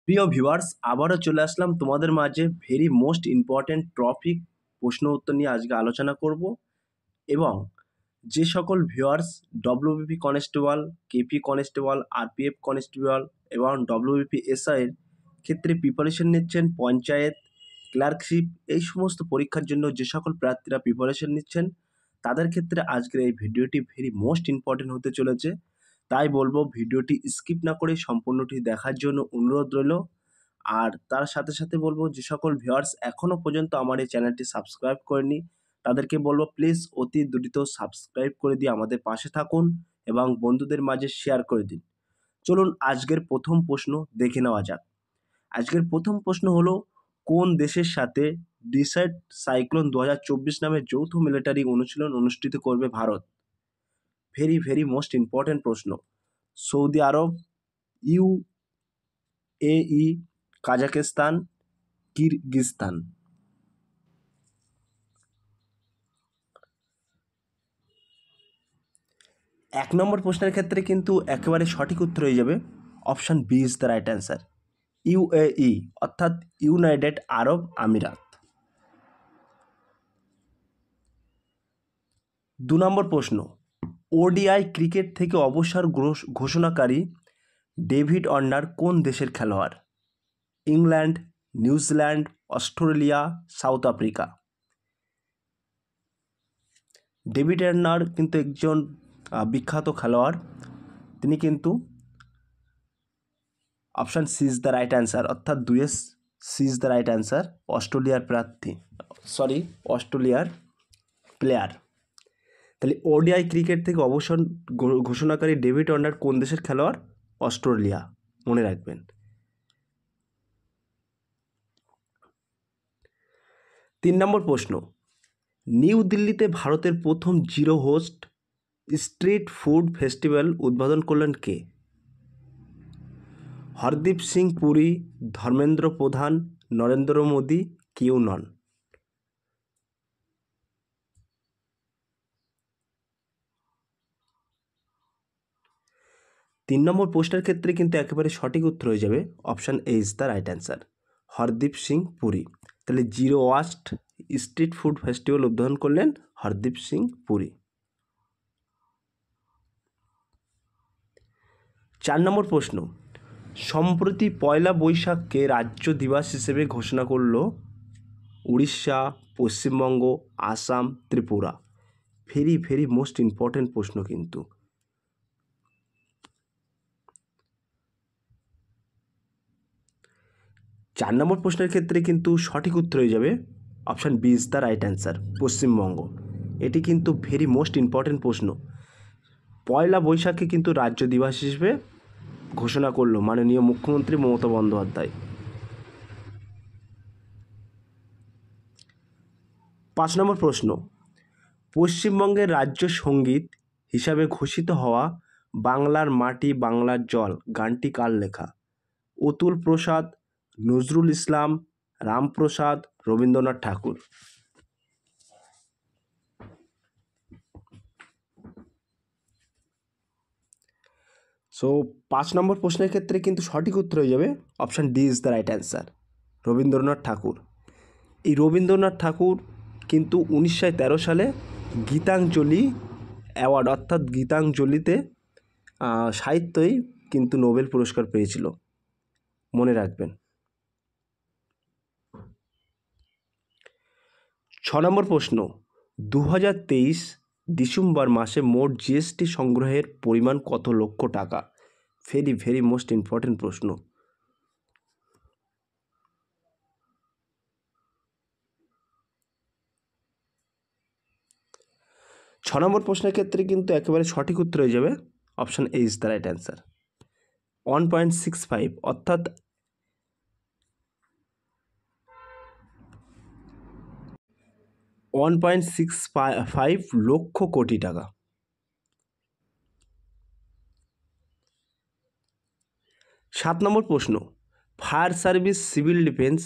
প্রিয় ভিউয়ার্স, আবারও চলে আসলাম তোমাদের মাঝে ভেরি মোস্ট ইম্পর্ট্যান্ট টপিক প্রশ্ন উত্তর নিয়ে আজকে আলোচনা করব। এবং যে সকল viewers WBP constable, KP constable, RPF constable এবং ডব্লিউবিপি এসআই এর ক্ষেত্রে প্রিপারেশন নিচ্ছেন, পঞ্চায়েত, ক্লার্কশিপ এই সমস্ত পরীক্ষার জন্য যে সকল প্রার্থীরা প্রিপারেশন নিচ্ছেন তাদের ক্ষেত্রে আজকের এই ভিডিওটি ভেরি মোস্ট ইম্পর্ট্যান্ট হতে চলেছে। তাই বলবো ভিডিওটি স্কিপ না করে সম্পূর্ণটি দেখার জন্য অনুরোধ রইল। আর তার সাথে সাথে বলবো যে সকল ভিউয়ার্স এখনও পর্যন্ত আমার এই চ্যানেলটি সাবস্ক্রাইব করেনি তাদেরকে বলবো প্লিজ অতি দ্রুত সাবস্ক্রাইব করে দিয়ে আমাদের পাশে থাকুন এবং বন্ধুদের মাঝে শেয়ার করে দিন। চলুন আজকের প্রথম প্রশ্ন দেখে নেওয়া যাক। আজকের প্রথম প্রশ্ন হলো, কোন দেশের সাথে ডিসাইড সাইক্লোন 2024 নামে যৌথ মিলিটারি অনুশীলন অনুষ্ঠিত করবে ভারত? ভেরি মোস্ট ইম্পর্ট্যান্ট প্রশ্ন। সৌদি আরব, ইউএই, কাজাকিস্তান, কিরগিজস্তান। এক নম্বর প্রশ্নের ক্ষেত্রে কিন্তু একেবারে সঠিক উত্তর হয়ে যাবে option B is the right answer, UAE অর্থাৎ ইউনাইটেড আরব আমিরাত। 2 নম্বর প্রশ্ন, ওডিআই ক্রিকেট থেকে অবসর ঘোষণাকারী ডেভিড ওয়ার্নার কোন দেশের খেলোয়াড়? England, New Zealand, Australia, South Africa. David Warner কিন্তু একজন বিখ্যাত খেলোয়াড়, তিনি কিন্তু option C is the right answer অর্থাৎ 2 C is the right answer, অস্ট্রেলিয়ার প্লেয়ার। তাহলে ওডিআই ক্রিকেট থেকে অবসর ঘোষণাকারী ডেভিড ওয়ার্নার কোন দেশের খেলোয়াড়? অস্ট্রেলিয়া, মনে রাখবেন। 3 নম্বর প্রশ্ন, নিউ দিল্লিতে ভারতের প্রথম zero host street food festival উদ্বোধন করলেন কে? হরদীপ সিং পুরী, ধর্মেন্দ্র প্রধান, নরেন্দ্র মোদী, কেউ নন। 3 নম্বর প্রশ্নের ক্ষেত্রে কিন্তু একেবারে সঠিক উত্তর হয়ে যাবে option A is the right answer, Hardeep Singh Puri. তাহলে zero waste street food festival উদ্বোধন করলেন হরদীপ সিং পুরী। 4 নম্বর প্রশ্ন, সম্প্রতি পয়লা বৈশাখকে রাজ্য দিবস হিসেবে ঘোষণা করল Orissa, Paschimbanga, Assam, Tripura. Very most important প্রশ্ন কিন্তু। 4 নম্বর প্রশ্নের ক্ষেত্রে কিন্তু সঠিক উত্তর হয়ে যাবে option B is the right answer, Paschimbanga. এটি কিন্তু ভেরি মোস্ট ইম্পর্ট্যান্ট প্রশ্ন। পয়লা বৈশাখকে কিন্তু রাজ্য দিবস হিসেবে ঘোষণা করলো মাননীয় মুখ্যমন্ত্রী মমতা বন্দ্যোপাধ্যায়। 5 নম্বর প্রশ্ন, পশ্চিমবঙ্গের রাজ্য সঙ্গীত হিসাবে ঘোষিত হওয়া বাংলার মাটি বাংলার জল গানটি কার লেখা? অতুল প্রসাদ, নজরুল ইসলাম, রামপ্রসাদ, রবীন্দ্রনাথ ঠাকুর। সো 5 নম্বর প্রশ্নের ক্ষেত্রে কিন্তু সঠিক উত্তর হয়ে যাবে option D is the right answer, Rabindranath Thakur. এই রবীন্দ্রনাথ ঠাকুর কিন্তু 1913 সালে গীতাঞ্জলি অ্যাওয়ার্ড অর্থাৎ গীতাঞ্জলিতে সাহিত্যই কিন্তু নোবেল পুরস্কার পেয়েছিল, মনে রাখবেন। 6 নম্বর প্রশ্ন, 2023 ডিসেম্বর মাসে মোট জিএসটি সংগ্রহের পরিমাণ কত লক্ষ টাকা? ভেরি মোস্ট ইম্পর্ট্যান্ট প্রশ্ন। 6 নম্বর প্রশ্নের ক্ষেত্রে কিন্তু একেবারে সঠিক উত্তর হয়ে যাবে option A is the right answer, 1.65 অর্থাৎ 1.65 লক্ষ কোটি টাকা। 7 নম্বর প্রশ্ন, fire service, civil defence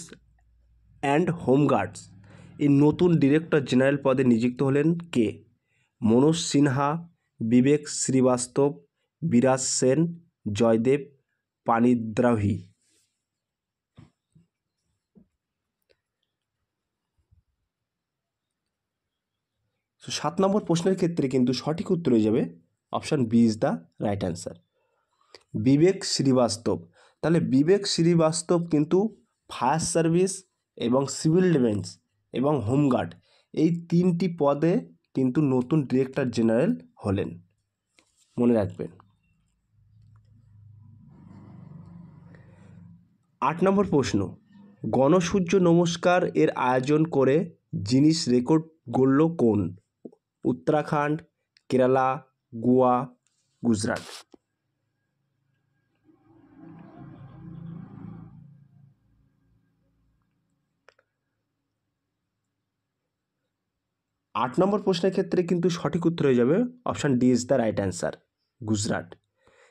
and হোমগার্ডস এই নতুন ডিরেক্টর জেনারেল পদে নিযুক্ত হলেন কে? মনোজ সিনহা, বিবেক শ্রীবাস্তব, বিরাজ সেন, জয়দেব পানিদ্রাহি। 7 নম্বর প্রশ্নের ক্ষেত্রে কিন্তু সঠিক উত্তর হয়ে যাবে option B is the right answer. Vivek Srivastava. তাহলে বিবেক শ্রীবাস্তব কিন্তু ফায়ার সার্ভিস এবং সিভিল ডিফেন্স এবং হোমগার্ড এই 3টি পদে কিন্তু নতুন ডিরেক্টর জেনারেল হলেন, মনে রাখবেন। 8 নম্বর প্রশ্ন, গণসূর্য নমস্কার এর আয়োজন করে গিনেস রেকর্ড গড়ল কোন? উত্তরাখণ্ড, কেরালা, গোয়া, গুজরাট। 8 নম্বর প্রশ্নের ক্ষেত্রে কিন্তু সঠিক উত্তর হয়ে যাবে option D is the right answer, Gujarat.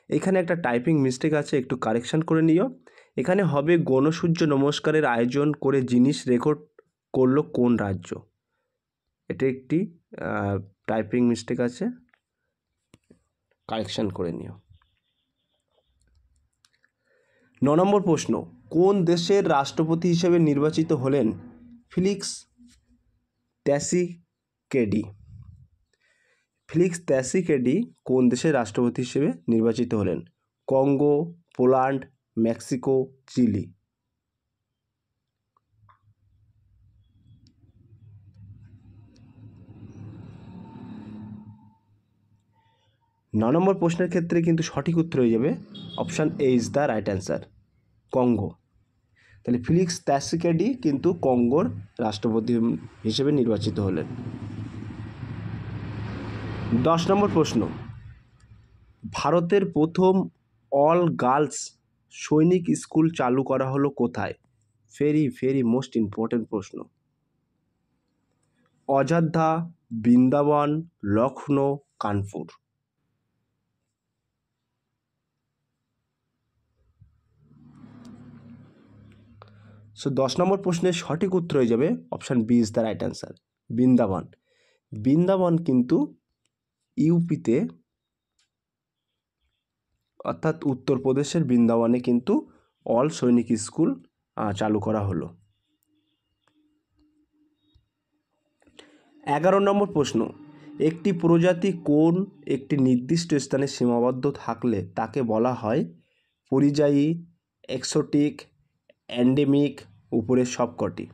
এখানে একটা টাইপিং মিস্টেক আছে, একটু কারেকশান করে নিও। এখানে হবে গণসূর্য নমস্কারের আয়োজন করে গিনেস রেকর্ড করলো কোন রাজ্য। এটা একটি টাইপিং মিস্টেক আছে, কারেকশান করে নিও। 9 নম্বর প্রশ্ন, কোন দেশের রাষ্ট্রপতি হিসেবে নির্বাচিত হলেন ফেলিক্স ত্সিসেকেডি? ফেলিক্স ত্সিসেকেডি কোন দেশের রাষ্ট্রপতি হিসেবে নির্বাচিত হলেন? Congo, Poland, Mexico, Chile. 9 নম্বর প্রশ্নের ক্ষেত্রে কিন্তু সঠিক উত্তর হয়ে যাবে option A is the right answer, Congo. তাহলে ফেলিক্স ত্সিসেকেডি কিন্তু কঙ্গোর রাষ্ট্রপতি হিসেবে নির্বাচিত হলেন। 10 নম্বর প্রশ্ন, ভারতের প্রথম অল গার্লস সৈনিক স্কুল চালু করা হলো কোথায়? ভেরি মোস্ট ইম্পর্টেন্ট প্রশ্ন। অযোধ্যা, বৃন্দাবন, লখনৌ, কানপুর। সো 10 নম্বর প্রশ্নের সঠিক উত্তর হয়ে যাবে option B is the right answer, Vrindavan. Vrindavan কিন্তু ইউপিতে অর্থাৎ উত্তরপ্রদেশের বৃন্দাবনে কিন্তু অল সৈনিক স্কুল চালু করা হলো। 11 নম্বর প্রশ্ন, একটি প্রজাতি কোন একটি নির্দিষ্ট স্থানে সীমাবদ্ধ থাকলে তাকে বলা হয় পরিযায়ী, এক্সোটিক, এন্ডেমিক, উপরের সবকটি।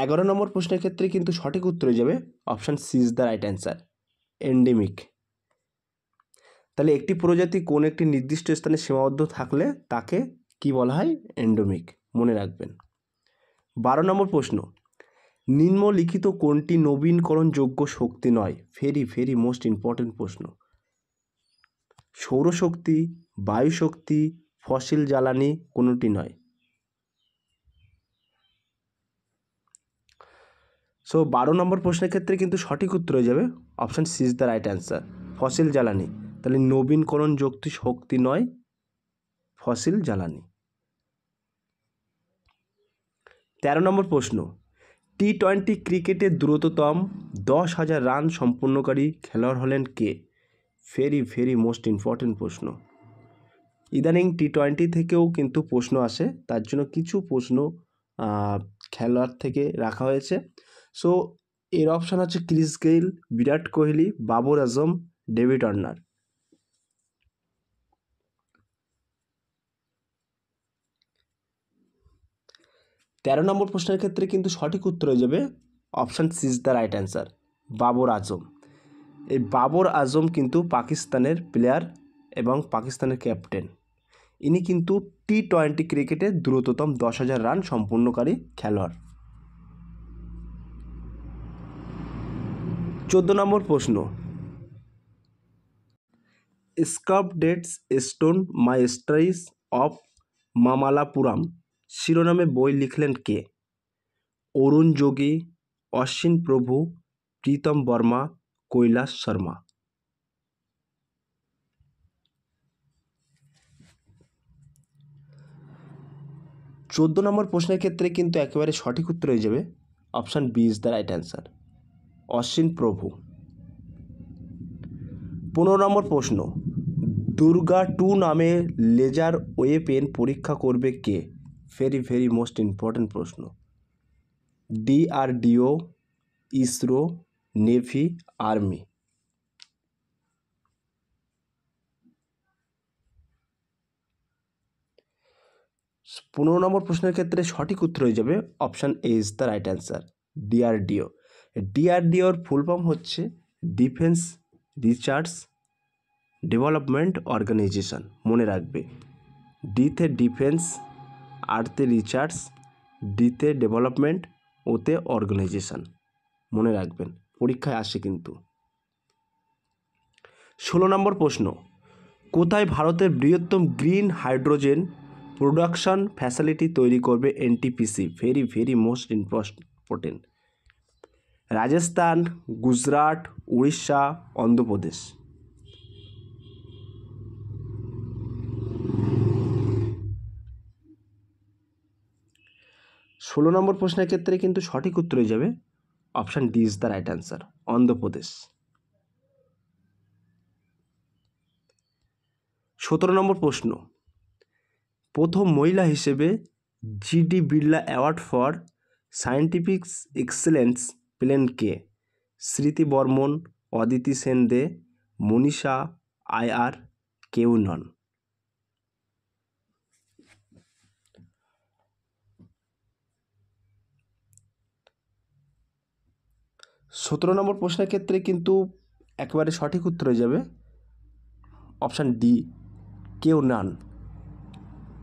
11 নম্বর প্রশ্নের ক্ষেত্রে কিন্তু সঠিক উত্তর হয়ে যাবে option C is the right answer, endemic. তাহলে একটি প্রজাতি কোন একটি নির্দিষ্ট স্থানে সীমাবদ্ধ থাকলে তাকে কি বলা হয়? এন্ডেমিক, মনে রাখবেন। 12 নম্বর প্রশ্ন, নিম্নলিখিত কোনটি নবীনকরণযোগ্য শক্তি নয়? ভেরি মোস্ট ইম্পর্টেন্ট প্রশ্ন। সৌরশক্তি, বায়ুশক্তি, ফসিল জ্বালানি, কোনোটি নয়। সো 12 নম্বর প্রশ্নের ক্ষেত্রে কিন্তু সঠিক উত্তর হয়ে যাবে option C is the right answer, fossil জ্বালানি। তাহলে নবীনকরণযোগ্য শক্তি নয়, ফসিল জ্বালানি। 13 নম্বর প্রশ্ন, টি-20 ক্রিকেটের দ্রুততম 10,000 রান সম্পূর্ণকারী খেলোয়াড় হলেন কে? ভেরি মোস্ট ইম্পর্টেন্ট প্রশ্ন। ইদানিং টি-20 থেকেও কিন্তু প্রশ্ন আসে, তার জন্য কিছু প্রশ্ন খেলোয়াড় থেকে রাখা হয়েছে। সো এর অপশান হচ্ছে Chris Gayle, Virat Kohli, Babar Azam, David Warner. 13 নম্বর প্রশ্নের ক্ষেত্রে কিন্তু সঠিক উত্তর হয়ে যাবে option C is the right answer, Babar Azam. এই বাবর আজম কিন্তু পাকিস্তানের প্লেয়ার এবং পাকিস্তানের ক্যাপ্টেন। ইনি কিন্তু টি-20 ক্রিকেটে দ্রুততম 10,000 রান সম্পূর্ণকারী খেলোয়াড়। 14 নম্বর প্রশ্ন, স্কাল্পটেড স্টোন মাইস্ট্রিস অফ মামালাপুরাম শিরোনামে বই লিখলেন কে? অরুণ যোগী, অশ্বিন প্রভু, প্রীতম বর্মা, কৈলাস শর্মা। 14 নম্বর প্রশ্নের ক্ষেত্রে কিন্তু একেবারে সঠিক উত্তর হয়ে যাবে option B is the right answer, Ashwin Prabhu. 15 নম্বর প্রশ্ন, দুর্গা 2 নামে লেজার ওয়েপেন পরীক্ষা করবে কে? ভেরি মোস্ট ইম্পর্টেন্ট প্রশ্ন। DRDO, ISRO, navy, army. 15 নম্বর প্রশ্নের ক্ষেত্রে সঠিক উত্তর হয়ে যাবে option A is the right answer, DRDO। DRDOর ফুল ফর্ম হচ্ছে ডিফেন্স রিসার্চ ডেভেলপমেন্ট অর্গানাইজেশন, মনে রাখবে। ডিতে ডিফেন্স, আরতে রিসার্চ, ডিতে ডেভেলপমেন্ট, ওতে অর্গানাইজেশন, মনে রাখবেন, পরীক্ষায় আসে কিন্তু। 16 নম্বর প্রশ্ন, কোথায় ভারতের বৃহত্তম গ্রিন হাইড্রোজেন প্রোডাকশন ফ্যাসিলিটি তৈরি করবে NTPC? Very most important. Rajasthan, Gujarat, Orissa, Andhra Pradesh. 16 নম্বর প্রশ্নের ক্ষেত্রে কিন্তু সঠিক উত্তর হয়ে যাবে option D is the right answer, Andhra Pradesh. 17 নম্বর প্রশ্ন, প্রথম মহিলা হিসেবে GD Birla award for scientific excellence পেলেন কে? স্মৃতি বর্মন, অদিতি সেন দে, মনীষা আইয়ার, কেউ নন। 17 নম্বর প্রশ্নের ক্ষেত্রে কিন্তু একেবারে সঠিক উত্তর হয়ে যাবে অপশান ডি, কেউ নন।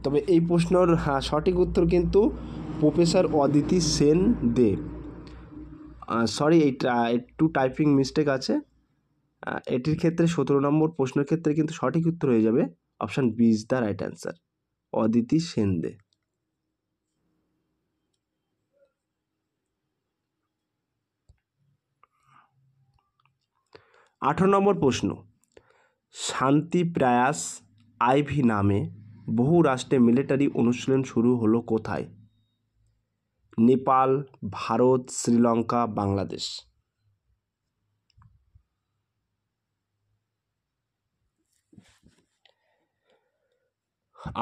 তবে এই প্রশ্নের সঠিক উত্তর কিন্তু প্রফেসর অদিতি সেন দে। সরি, এইটা একটু টাইপিং মিস্টেক আছে। এটির ক্ষেত্রে 17 নম্বর প্রশ্নের ক্ষেত্রে কিন্তু সঠিক উত্তর হয়ে যাবে option B is the right answer, Aditi Sen De. 18 নম্বর প্রশ্ন, শান্তি প্রয়াস IV নামে বহু রাষ্ট্রে মিলিটারি অনুশীলন শুরু হলো কোথায়? নেপাল, ভারত, শ্রীলঙ্কা, বাংলাদেশ।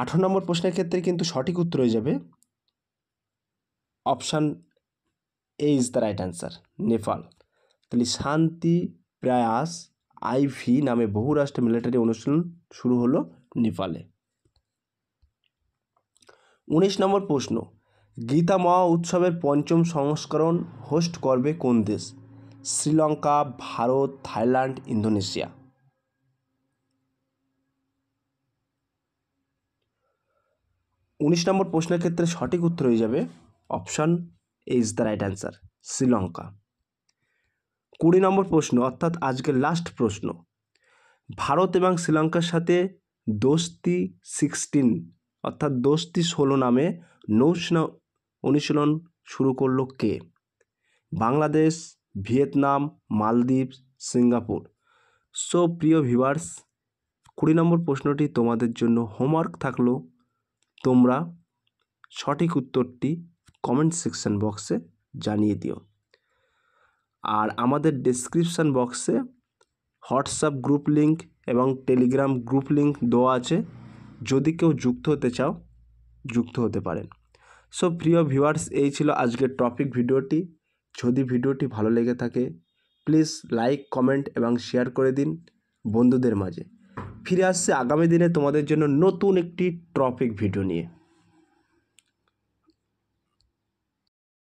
18 নম্বর প্রশ্নের ক্ষেত্রে কিন্তু সঠিক উত্তর হয়ে যাবে option A is the right answer, Nepal. তাহলে শান্তি প্রয়াস IV নামে বহু রাষ্ট্রে মিলিটারি অনুশীলন শুরু হলো নেপালে। 19 নম্বর প্রশ্ন, গীতা মহা উৎসবের 5ম সংস্করণ হোস্ট করবে কোন দেশ? Sri Lanka, Bharat, Thailand, Indonesia. 19 নম্বর প্রশ্নের ক্ষেত্রে সঠিক উত্তর হয়ে যাবে option A is the right answer, Sri Lanka. 20 নম্বর প্রশ্ন, অর্থাৎ আজকের লাস্ট প্রশ্ন, ভারত এবং শ্রীলঙ্কার সাথে দোস্তি 16 অর্থাৎ দোস্তি 16 নামে নৌসেনা অনুশীলন শুরু করলো কে? বাংলাদেশ, ভিয়েতনাম, মালদ্বীপ, সিঙ্গাপুর। সো প্রিয় ভিউয়ার্স, 20 নম্বর প্রশ্নটি তোমাদের জন্য হোমওয়ার্ক থাকলো। তোমরা সঠিক উত্তরটি কমেন্ট সেকশন বক্সে জানিয়ে দিও। আর আমাদের ডেসক্রিপশান বক্সে হোয়াটসঅ্যাপ গ্রুপ লিঙ্ক এবং টেলিগ্রাম গ্রুপ লিঙ্ক দেওয়া আছে, যদি কেউ যুক্ত হতে চাও যুক্ত হতে পারেন। সো প্রিয় ভিউয়ার্স, এই ছিল আজকের টপিক ভিডিওটি। যদি ভিডিওটি ভালো লেগে থাকে প্লিজ লাইক, কমেন্ট এবং শেয়ার করে দিন বন্ধুদের মাঝে। ফিরে আসছে আগামী দিনে তোমাদের জন্য নতুন একটি টপিক ভিডিও নিয়ে।